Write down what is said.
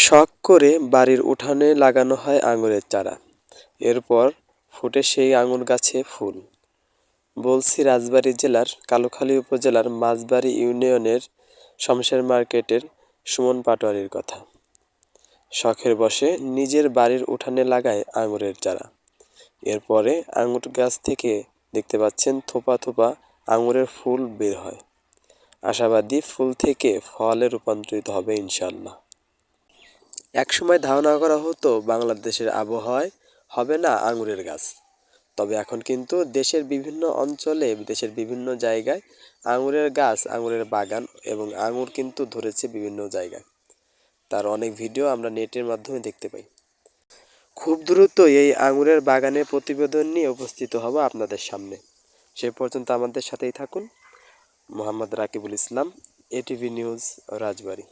শখ করে বাড়ির উঠানে লাগানো হয় আঙুরের চারা। এরপর ফুটে সেই আঙুর গাছে ফুল। বলছি রাজবাড়ী জেলার কালুখালী উপজেলার মাঝবাড়ি ইউনিয়নের শমশের মার্কেটের সুমন পাটোয়ারির কথা। শখের বশে নিজের বাড়ির উঠানে লাগায় আঙুরের চারা। এরপরে আঙুর গাছ থেকে দেখতে পাচ্ছেন থোপা থোপা আঙুরের ফুল বের হয়। আশাবাদী ফুল থেকে ফলে রূপান্তরিত হবে ইনশাল্লাহ। একসময় ধারণা করা হতো বাংলাদেশের আবহাওয়ায় হবে না আঙুরের গাছ। তবে এখন কিন্তু দেশের বিভিন্ন অঞ্চলে, দেশের বিভিন্ন জায়গায় আঙুরের গাছ, আঙুরের বাগান এবং আঙুর কিন্তু ধরেছে বিভিন্ন জায়গায়। তার অনেক ভিডিও আমরা নেটের মাধ্যমে দেখতে পাই। খুব দ্রুত এই আঙুরের বাগানের প্রতিবেদন নিয়ে উপস্থিত হব আপনাদের সামনে। সে পর্যন্ত আমাদের সাথেই থাকুন। মোহাম্মদ রাকিবুল ইসলাম, এটিভি নিউজ, রাজবাড়ী।